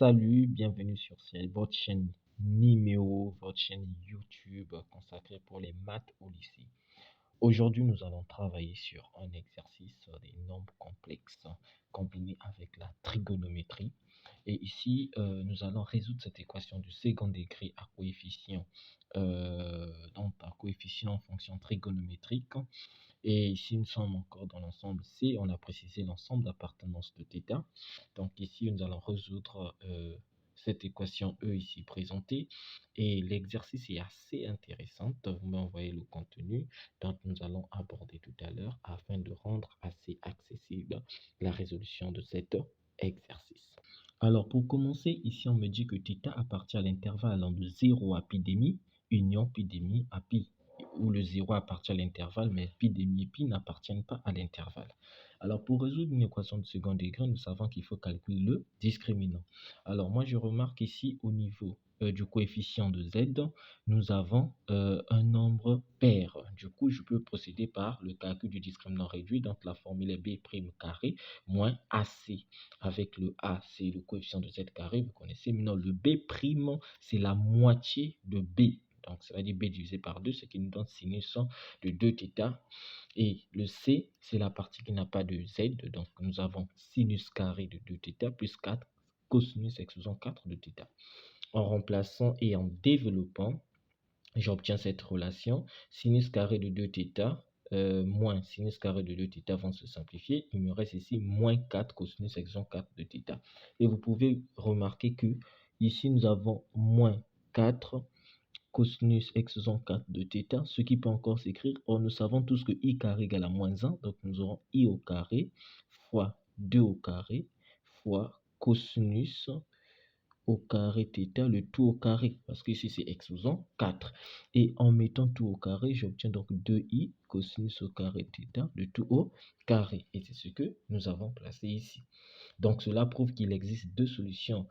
Salut, bienvenue sur votre chaîne Nimeo, votre chaîne YouTube consacrée pour les maths au lycée. Aujourd'hui, nous allons travailler sur un exercice sur des nombres complexes combinés avec la trigonométrie. Et ici, nous allons résoudre cette équation du second degré à coefficient, en fonction trigonométrique. Et ici, nous sommes encore dans l'ensemble C. On a précisé l'ensemble d'appartenance de θ. Donc ici, nous allons résoudre cette équation E ici présentée. Et l'exercice est assez intéressant. Vous m'envoyez le contenu dont nous allons aborder tout à l'heure afin de rendre assez accessible la résolution de cet exercice. Alors, pour commencer, ici, on me dit que θ appartient à l'intervalle allant de 0 à pi union pi à pi, où le 0 appartient à l'intervalle, mais pi et pi n'appartiennent pas à l'intervalle. Alors, pour résoudre une équation de second degré, nous savons qu'il faut calculer le discriminant. Alors, moi, je remarque ici, au niveau du coefficient de z, nous avons un nombre pair. Du coup, je peux procéder par le calcul du discriminant réduit. Donc, la formule est b' carré moins ac. Avec le a, c'est le coefficient de z carré, vous connaissez. Maintenant, le b', c'est la moitié de b. Donc, ça veut dire b divisé par 2, ce qui nous donne sinus de 2θ. Et le c, c'est la partie qui n'a pas de z. Donc, nous avons sinus carré de 2θ plus 4 cosinus exposant 4 de θ. En remplaçant et en développant, j'obtiens cette relation. Sinus carré de 2θ moins sinus carré de 2θ vont se simplifier. Il me reste ici moins 4 cosinus exposant 4 de θ. Et vous pouvez remarquer que ici, nous avons moins 4 cosinus exposant 4 de θ, ce qui peut encore s'écrire. Or, nous savons tous que i carré égale à moins 1. Donc, nous aurons i au carré fois 2 au carré fois cosinus au carré θ, le tout au carré, parce que ici c'est exposant 4. Et en mettant tout au carré, j'obtiens donc 2i cosinus au carré θ, le tout au carré. Et c'est ce que nous avons placé ici. Donc cela prouve qu'il existe deux solutions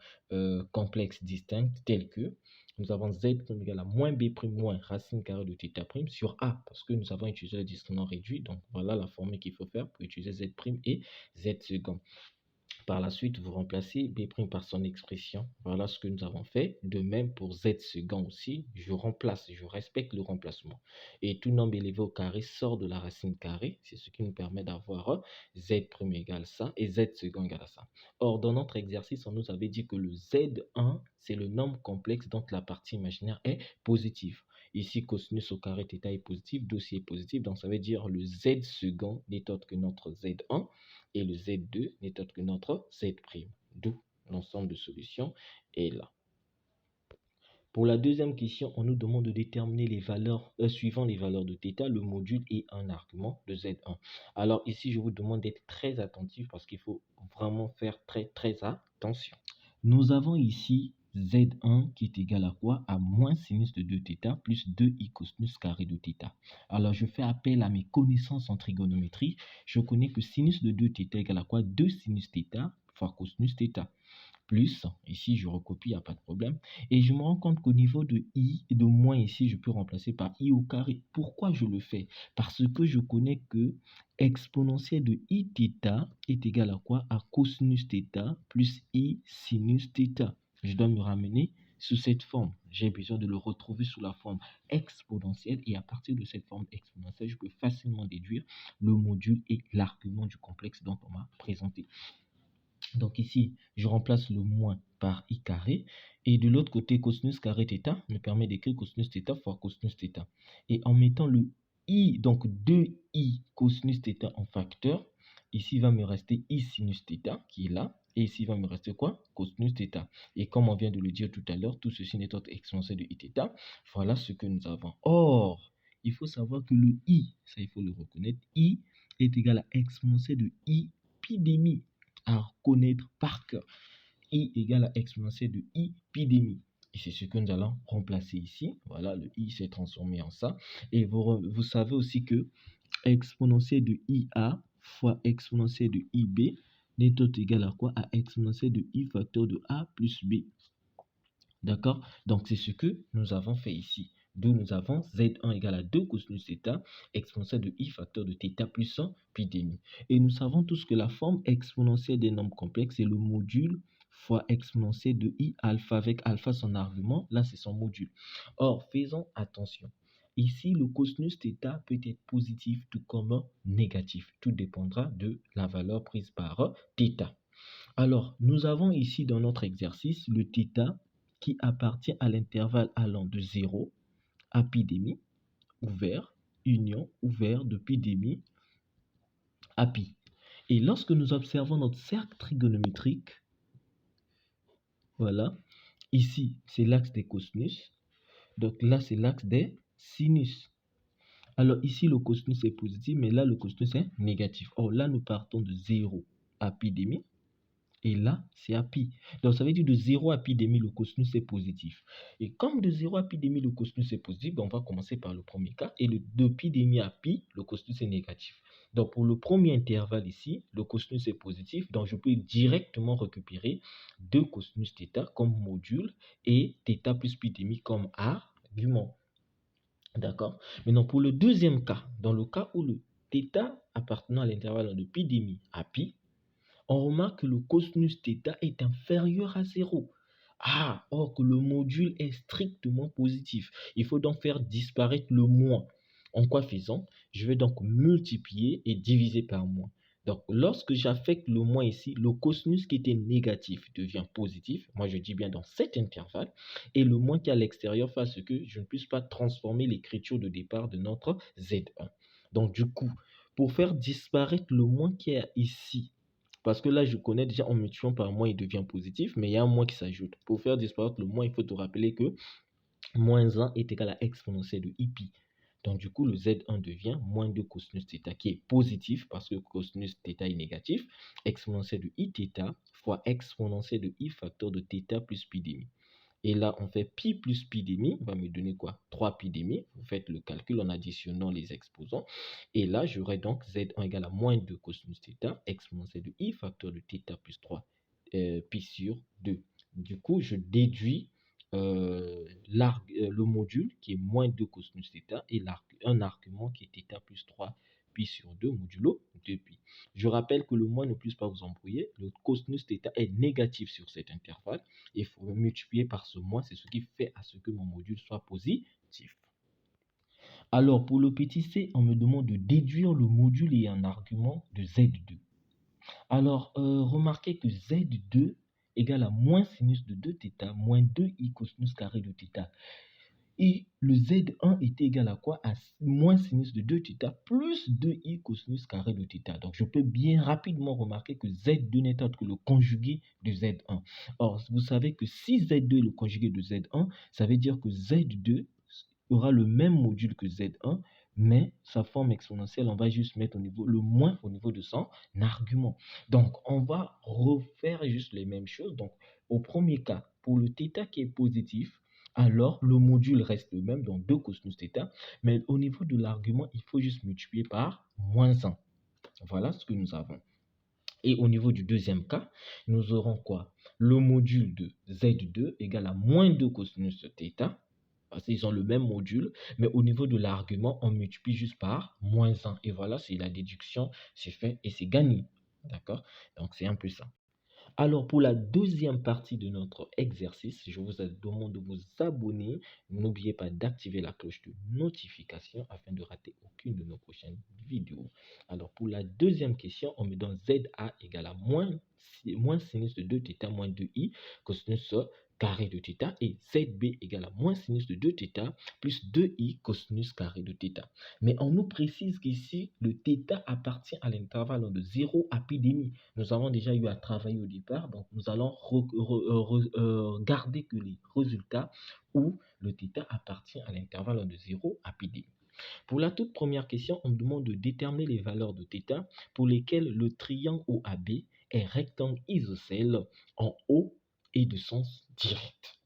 complexes distinctes, telles que nous avons z' égale à moins b' moins racine carrée de θ' sur a, parce que nous avons utilisé le discriminant réduit. Donc voilà la formule qu'il faut faire pour utiliser z' et z second. Par la suite, vous remplacez b' par son expression. Voilà ce que nous avons fait. De même pour z second aussi, je remplace, je respecte le remplacement. Et tout nombre élevé au carré sort de la racine carrée. C'est ce qui nous permet d'avoir z' égale ça et z second égale à ça. Or, dans notre exercice, on nous avait dit que le z1, c'est le nombre complexe dont la partie imaginaire est positive. Ici, cosinus au carré θ est positif, dossier est positif, donc ça veut dire le z second n'est autre que notre z1 et le z2 n'est autre que notre z'. D'où l'ensemble de solutions est là. Pour la deuxième question, on nous demande de déterminer les valeurs, suivant les valeurs de θ, le module et un argument de z1. Alors ici, je vous demande d'être très attentif parce qu'il faut vraiment faire très attention. Nous avons ici z1 qui est égal à quoi? À moins sinus de 2θ plus 2i cosinus carré de θ. Alors, je fais appel à mes connaissances en trigonométrie. Je connais que sinus de 2θ égale à quoi? 2 sinus θ fois cosinus θ. Plus, ici je recopie, il n'y a pas de problème. Et je me rends compte qu'au niveau de i, de moins ici, je peux remplacer par i au carré. Pourquoi je le fais? Parce que je connais que exponentielle de iθ est égal à quoi? À cosinus θ plus i sinus θ. Je dois me ramener sous cette forme. J'ai besoin de le retrouver sous la forme exponentielle. Et à partir de cette forme exponentielle, je peux facilement déduire le module et l'argument du complexe dont on m'a présenté. Donc ici, je remplace le moins par i carré. Et de l'autre côté, cosinus carré θ me permet d'écrire cosinus θ fois cosinus θ. Et en mettant le i, donc 2i cosinus θ en facteur, ici va me rester i sinus θ qui est là. Et ici va me rester quoi? Cosinus θ. Et comme on vient de le dire tout à l'heure, tout ceci n'est autre exponentielle de iθ. Voilà ce que nous avons. Or, il faut savoir que le i, ça il faut le reconnaître, i est égal à exponentielle de i pi demi. À connaître par cœur. I égale à exponentielle de i pi demi. Et c'est ce que nous allons remplacer ici. Voilà, le i s'est transformé en ça. Et vous savez aussi que exponentielle de ia fois exponentielle de ib n'est autre égal à quoi? À exponentielle de i facteur de a plus b. D'accord? Donc, c'est ce que nous avons fait ici. D'où nous avons z1 égale à 2 cosinus θ, exponentielle de i facteur de θ plus 1 pi demi. Et nous savons tous que la forme exponentielle des nombres complexes est le module fois exponentielle de I alpha avec alpha son argument. Là, c'est son module. Or, faisons attention. Ici, le cosinus θ peut être positif tout comme négatif. Tout dépendra de la valeur prise par θ. Alors, nous avons ici dans notre exercice le θ qui appartient à l'intervalle allant de 0 à pi demi, ouvert, union, ouvert, de pi demi à pi. Et lorsque nous observons notre cercle trigonométrique, voilà, ici c'est l'axe des cosinus, donc là c'est l'axe des sinus. Alors ici le cosinus est positif, mais là le cosinus est négatif. Or là nous partons de 0 à pi demi, et là c'est à pi. Donc ça veut dire de 0 à pi demi le cosinus est positif. Et comme de 0 à pi demi le cosinus est positif, on va commencer par le premier cas, et de pi demi à pi le cosinus est négatif. Donc pour le premier intervalle ici, le cosinus est positif, donc je peux directement récupérer 2 cosinus θ comme module et θ plus pi demi comme argument. D'accord? Maintenant pour le deuxième cas, dans le cas où le θ appartenant à l'intervalle de pi demi à pi, on remarque que le cosinus θ est inférieur à 0. Or que le module est strictement positif. Il faut donc faire disparaître le moins. En quoi faisant? Je vais donc multiplier et diviser par moins. Donc, lorsque j'affecte le moins ici, le cosinus qui était négatif devient positif. Moi, je dis bien dans cet intervalle. Et le moins qui est à l'extérieur fait à ce que je ne puisse pas transformer l'écriture de départ de notre Z1. Donc, du coup, pour faire disparaître le moins qui est ici, parce que là, je connais déjà en multipliant par moins, il devient positif, mais il y a un moins qui s'ajoute. Pour faire disparaître le moins, il faut te rappeler que moins 1 est égal à exponentielle de I pi. Donc, du coup, le Z1 devient moins 2 cosinus θ qui est positif parce que cosinus θ est négatif, exponentielle de Iθ fois exponentielle de I facteur de θ plus pi demi. Et là, on fait pi plus pi demi, va me donner quoi? 3 pi demi. Vous faites le calcul en additionnant les exposants. Et là, j'aurai donc Z1 égale à moins 2 cosinus θ, exponentielle de I facteur de θ plus 3 pi sur 2. Du coup, je déduis le module qui est moins 2 cosinus θ et un argument qui est θ plus 3 pi sur 2 modulo 2 pi. Je rappelle que le moins ne puisse pas vous embrouiller. Le cosinus θ est négatif sur cet intervalle. Il faut multiplier par ce moins. C'est ce qui fait à ce que mon module soit positif. Alors, pour le petit c, on me demande de déduire le module et un argument de Z2. Alors, remarquez que Z2 égale à moins sinus de 2θ moins 2i cosinus carré de θ. Et le Z1 est égal à quoi? À moins sinus de 2θ plus 2i cosinus carré de θ. Donc, je peux bien rapidement remarquer que Z2 n'est autre que le conjugué de Z1. Or, vous savez que si Z2 est le conjugué de Z1, ça veut dire que Z2 aura le même module que Z1, mais sa forme exponentielle, on va juste mettre le moins au niveau de son argument. Donc, on va refaire juste les mêmes choses. Donc, au premier cas, pour le θ qui est positif, alors le module reste le même, donc 2 cosinus θ, mais au niveau de l'argument, il faut juste multiplier par moins 1. Voilà ce que nous avons. Et au niveau du deuxième cas, nous aurons quoi? Le module de Z2 égale à moins 2 cosinus θ, parce qu'ils ont le même module, mais au niveau de l'argument, on multiplie juste par moins 1. Et voilà, c'est la déduction, c'est fait et c'est gagné. D'accord? Donc, c'est un peu ça. Alors, pour la deuxième partie de notre exercice, je vous demande de vous abonner. N'oubliez pas d'activer la cloche de notification afin de rater aucune de nos prochaines vidéos. Alors, pour la deuxième question, on me donne ZA égale à moins sinus de 2θ moins 2i cosinus carré de θ et ZB égale à moins sinus de 2θ plus 2i cosinus carré de θ. Mais on nous précise qu'ici, le θ appartient à l'intervalle de 0 à pi demi. Nous avons déjà eu à travailler au départ, donc nous allons garder que les résultats où le θ appartient à l'intervalle de 0 à pi demi. Pour la toute première question, on me demande de déterminer les valeurs de θ pour lesquelles le triangle OAB est rectangle isocèle en haut et de sens direct.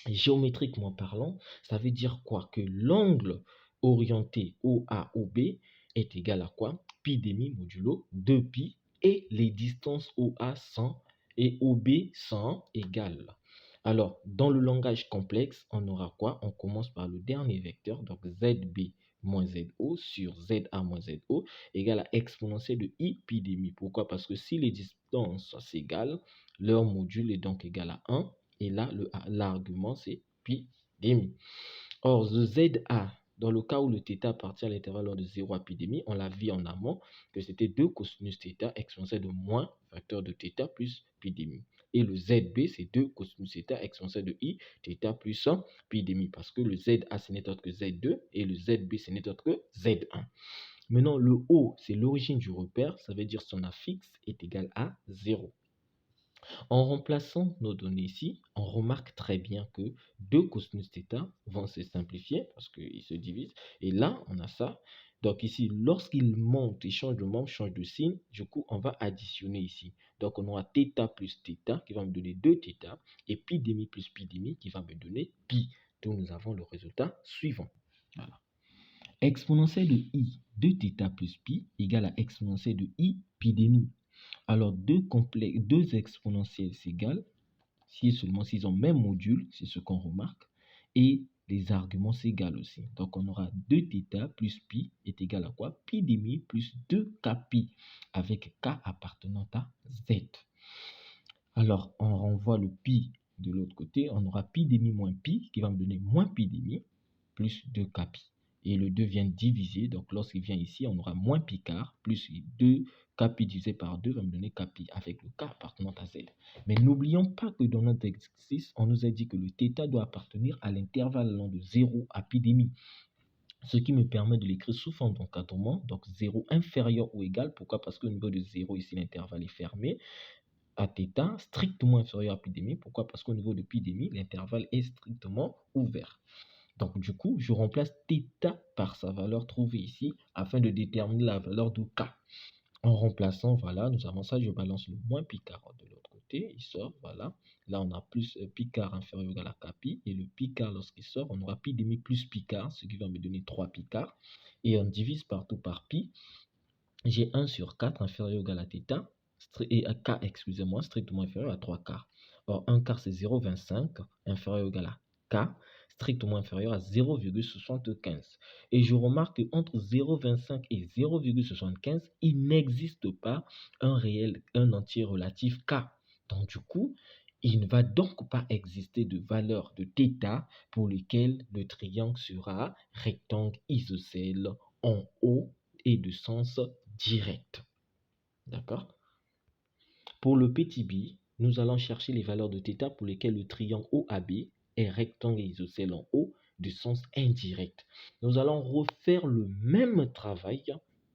Géométriquement parlant, ça veut dire quoi? Que l'angle orienté OA-OB est égal à quoi? Pi demi modulo 2pi et les distances OA 100 et OB 100 égales. Alors, dans le langage complexe, on aura quoi? On commence par le dernier vecteur, donc ZB moins ZO sur ZA moins ZO égale à exponentielle de I pi demi. Pourquoi? Parce que si les distances s'égalent, leur module est donc égal à 1. Et là, l'argument, c'est pi demi. Or, le ZA, dans le cas où le θ appartient à l'intervalle de 0 à pi demi, on l'a vu en amont que c'était 2 cosinus θ exponentielle de moins facteur de θ plus pi demi. Et le ZB, c'est 2 cosinus θ exponentielle de I θ plus pi demi. Parce que le ZA, ce n'est autre que Z2 et le ZB, ce n'est autre que Z1. Maintenant, le O, c'est l'origine du repère. Ça veut dire son affixe est égal à 0. En remplaçant nos données ici, on remarque très bien que 2 cosinus θ vont se simplifier parce qu'ils se divisent. Et là, on a ça. Donc ici, lorsqu'il monte et change de membre, change de signe, du coup, on va additionner ici. Donc on aura θ plus θ qui va me donner 2θ et pi demi plus pi demi qui va me donner pi. Donc nous avons le résultat suivant. Voilà. Exponentielle de I de θ plus pi égale à exponentielle de I pi demi. Alors, deux exponentielles s'égalent si et seulement s'ils ont même module, c'est ce qu'on remarque, et les arguments s'égalent aussi. Donc, on aura 2θ plus pi est égal à quoi? Pi demi plus 2k pi, avec k appartenant à z. Alors, on renvoie le pi de l'autre côté, on aura pi demi moins pi, qui va me donner moins pi demi, plus 2k pi. Et le 2 vient diviser, donc lorsqu'il vient ici, on aura moins pi quart, plus 2 k pi divisé par 2 va me donner k pi, avec le k appartenant à z. Mais n'oublions pas que dans notre exercice, on nous a dit que le θ doit appartenir à l'intervalle allant de 0 à pi demi. Ce qui me permet de l'écrire sous forme d'encadrement, donc 0 inférieur ou égal. Pourquoi? Parce qu'au niveau de 0, ici, l'intervalle est fermé à θ strictement inférieur à pi demi. Pourquoi? Parce qu'au niveau de pi demi, l'intervalle est strictement ouvert. Donc, du coup, je remplace θ par sa valeur trouvée ici afin de déterminer la valeur de k. En remplaçant, voilà, nous avons ça, je balance le moins pi quart de l'autre côté, il sort, voilà. Là, on a plus pi quart inférieur ou égal à k pi, et le pi quart, lorsqu'il sort, on aura pi demi plus pi quart, ce qui va me donner 3 pi quart. Et on divise partout par pi. J'ai 1 sur 4 inférieur ou égal à θ, et à k, excusez-moi, strictement inférieur à 3 quarts. Or, 1 quart, c'est 0,25, inférieur ou égal à k, strictement inférieur à 0,75. Et je remarque qu'entre 0,25 et 0,75, il n'existe pas un entier relatif k. Donc, du coup, il ne va donc pas exister de valeur de θ pour lequel le triangle sera rectangle isocèle en haut et de sens direct. D'accord? Pour le petit b, nous allons chercher les valeurs de θ pour lesquelles le triangle OAB est rectangle et isocèle en haut de sens indirect. Nous allons refaire le même travail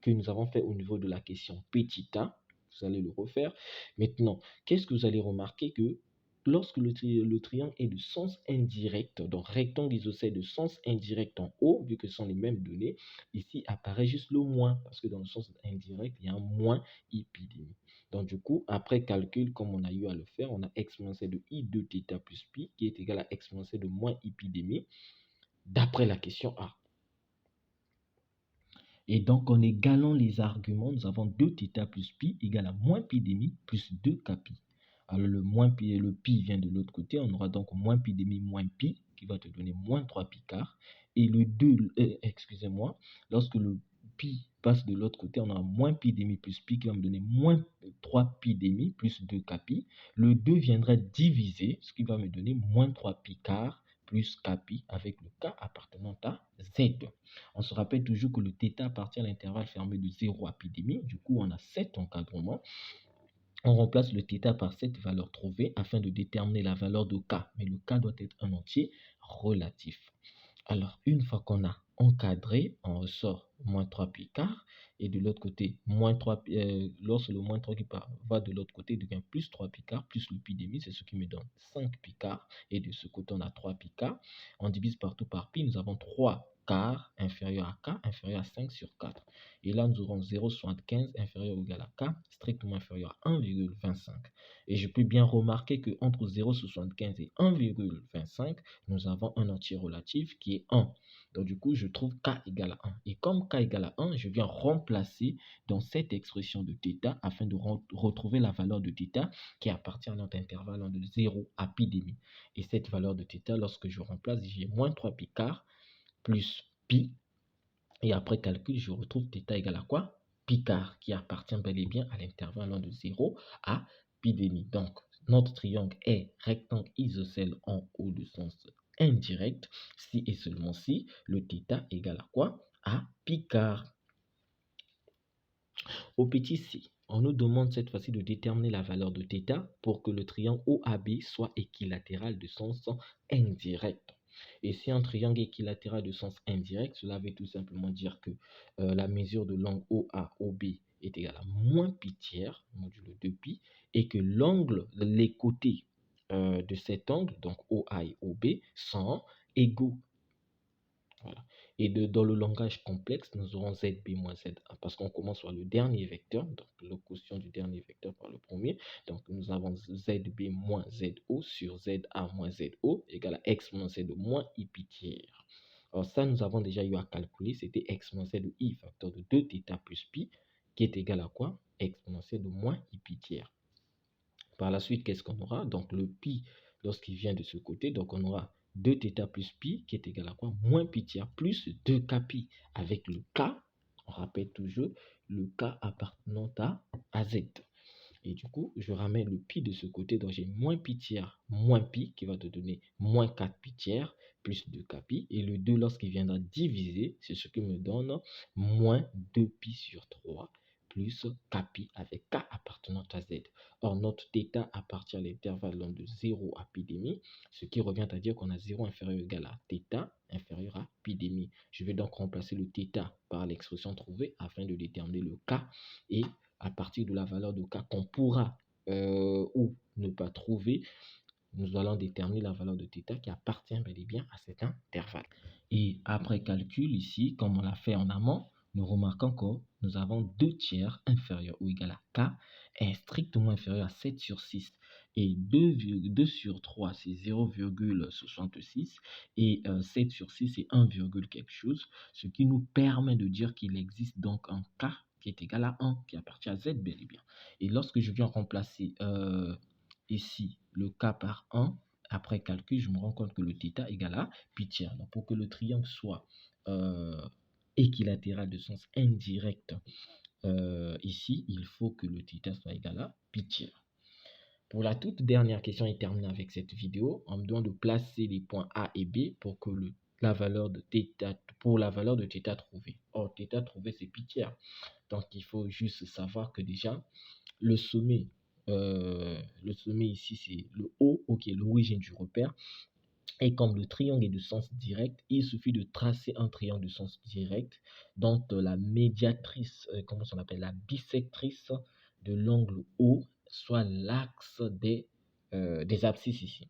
que nous avons fait au niveau de la question petit a. Vous allez le refaire. Maintenant, qu'est-ce que vous allez remarquer que lorsque le triangle est de sens indirect, donc rectangle isocèle de sens indirect en haut, vu que ce sont les mêmes données, ici apparaît juste le moins, parce que dans le sens indirect, il y a un moins I pi demi. Donc du coup, après calcul, comme on a eu à le faire, on a exponentielle de I de θ plus pi, qui est égal à exponentielle de moins I pi demi, d'après la question A. Et donc, en égalant les arguments, nous avons 2θ plus pi égale à moins pi demi plus 2k pi. Alors, le pi vient de l'autre côté. On aura donc moins pi demi moins pi qui va te donner moins 3 pi quart. Et le 2, excusez-moi, lorsque le pi passe de l'autre côté, on aura moins pi demi plus pi qui va me donner moins 3 pi demi plus 2k pi. Le 2 viendra diviser, ce qui va me donner moins 3 pi quart plus k pi avec le k appartenant à z. On se rappelle toujours que le θ appartient à l'intervalle fermé de 0 à pi demi. Du coup, on a 7 encadrements. On remplace le θ par cette valeur trouvée afin de déterminer la valeur de k. Mais le k doit être un entier relatif. Alors, une fois qu'on a encadré, on ressort moins 3 pi quart. Et de l'autre côté, lorsque le moins 3 qui va de l'autre côté, devient plus 3 pi quart, plus le pi demi, c'est ce qui me donne 5 pi quart. Et de ce côté, on a 3 pi quart. On divise partout par pi, nous avons 3 quart inférieur à k, inférieur à 5 sur 4. Et là, nous aurons 0,75 inférieur ou égal à k, strictement inférieur à 1,25. Et je peux bien remarquer qu'entre 0,75 et 1,25, nous avons un entier relatif qui est 1. Donc du coup, je trouve k égale à 1. Et comme k égale à 1, je viens remplacer dans cette expression de θ afin de retrouver la valeur de θ qui appartient à notre intervalle de 0 à pi demi. Et cette valeur de θ, lorsque je remplace, j'ai moins 3 pi quart plus pi. Et après calcul, je retrouve θ égale à quoi? Pi quart, qui appartient bel et bien à l'intervalle allant de 0 à pi demi. Donc, notre triangle est rectangle isocèle en haut de sens indirect, si et seulement si le θ égale à quoi? À pi quart. Au petit c, on nous demande cette fois-ci de déterminer la valeur de θ pour que le triangle OAB soit équilatéral de sens indirect. Et si un triangle est équilatéral de sens indirect, cela veut tout simplement dire que la mesure de l'angle OA-OB est égale à moins pi tiers, modulo 2pi, et que l'angle, les côtés de cet angle, donc OA et OB, sont égaux. Voilà. Et dans le langage complexe, nous aurons ZB moins ZA parce qu'on commence par le dernier vecteur, donc le quotient du dernier vecteur par le premier. Donc nous avons ZB moins ZO sur ZA moins ZO égale à exponentielle de moins I pi tiers. Alors ça, nous avons déjà eu à calculer, c'était exponentielle de I facteur de 2θ plus pi qui est égal à quoi? Exponentielle de moins I pi tiers. Par la suite, qu'est-ce qu'on aura? Donc le pi, lorsqu'il vient de ce côté, donc on aura 2θ plus pi qui est égal à quoi? Moins pi tiers plus 2kpi avec le k, on rappelle toujours le k appartenant à z. Et du coup, je ramène le pi de ce côté, donc j'ai moins pi tiers moins pi qui va te donner moins 4 pi tiers plus 2kpi. Et le 2, lorsqu'il viendra diviser, c'est ce qui me donne moins 2 pi sur 3 plus kpi avec k appartenant à z. Or, notre θ appartient à l'intervalle de 0 à pi demi, ce qui revient à dire qu'on a 0 inférieur ou égal à θ inférieur à pi demi. Je vais donc remplacer le θ par l'expression trouvée afin de déterminer le k et à partir de la valeur de k qu'on pourra ou ne pas trouver, nous allons déterminer la valeur de θ qui appartient bel et bien à cet intervalle. Et après calcul ici, comme on l'a fait en amont, nous remarquons que nous avons 2 tiers inférieur ou égal à k est strictement inférieur à 7 sur 6. Et 2 sur 3, c'est 0,66 et 7 sur 6, c'est 1, quelque chose, ce qui nous permet de dire qu'il existe donc un k qui est égal à 1, qui appartient à z bel et bien. Et lorsque je viens remplacer ici le k par 1, après calcul, je me rends compte que le θ égale à pi tiers. Donc, pour que le triangle soit équilatéral de sens indirect, ici, il faut que le θ soit égal à pi tiers. Pour la toute dernière question et terminer avec cette vidéo, on me demande de placer les points A et B pour que la valeur de θ trouvée. Or, θ trouvé, c'est pi tiers. Donc, il faut juste savoir que déjà, le sommet ici, c'est le haut, ok, l'origine du repère. Et comme le triangle est de sens direct, il suffit de tracer un triangle de sens direct dont la médiatrice, comment on appelle, la bisectrice de l'angle O, soit l'axe des abscisses ici.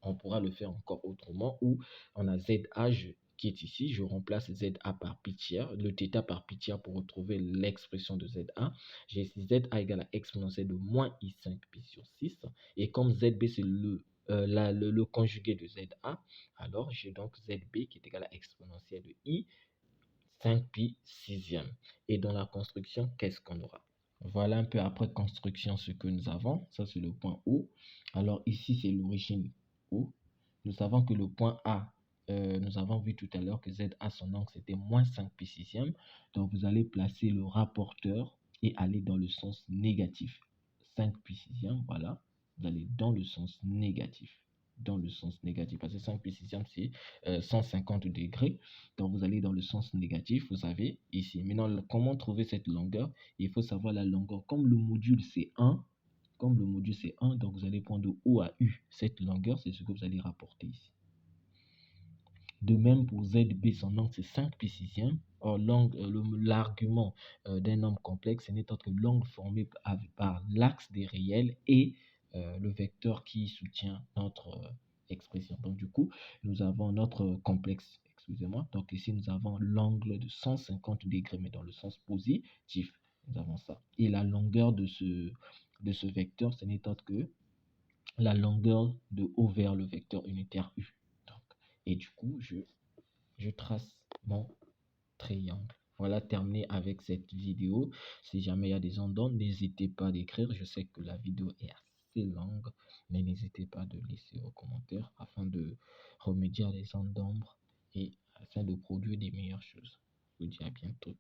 On pourra le faire encore autrement où on a ZA qui est ici. Je remplace ZA par pi tiers, le θ par pi tiers pour retrouver l'expression de ZA. J'ai ici ZA égale à exponentielle de moins I5 pi sur 6. Et comme ZB c'est le conjugué de ZA, alors j'ai donc ZB qui est égal à exponentielle de I 5 pi sixième. Et dans la construction, qu'est-ce qu'on aura? Voilà un peu après construction ce que nous avons. Ça, c'est le point O. Alors ici, c'est l'origine O. Nous savons que le point A, nous avons vu tout à l'heure que ZA, son angle, c'était moins 5 pi sixième. Donc, vous allez placer le rapporteur et aller dans le sens négatif. 5 pi sixième, voilà. Vous allez dans le sens négatif. Dans le sens négatif. Parce que 5 pi sixième, c'est 150 degrés. Donc, vous allez dans le sens négatif. Vous avez ici. Maintenant, comment trouver cette longueur? Il faut savoir la longueur. Comme le module, c'est 1. Comme le module, c'est 1. Donc, vous allez prendre de O à U. Cette longueur, c'est ce que vous allez rapporter ici. De même pour ZB, son angle c'est 5 pi sixième. Or, l'argument d'un nombre complexe, ce n'est autre que l'angle formé par l'axe des réels et le vecteur qui soutient notre expression. Donc, du coup, nous avons notre complexe, excusez-moi. Donc, ici, nous avons l'angle de 150 degrés, mais dans le sens positif. Nous avons ça. Et la longueur de ce vecteur, ce n'est autre que la longueur de O vers le vecteur unitaire U. Et du coup, je trace mon triangle. Voilà, terminé avec cette vidéo. Si jamais il y a des ondes, n'hésitez pas d'écrire. Je sais que la vidéo est assez longue, mais n'hésitez pas de laisser vos commentaires afin de remédier à les ondes d'ombre et afin de produire des meilleures choses. vous dis à bientôt.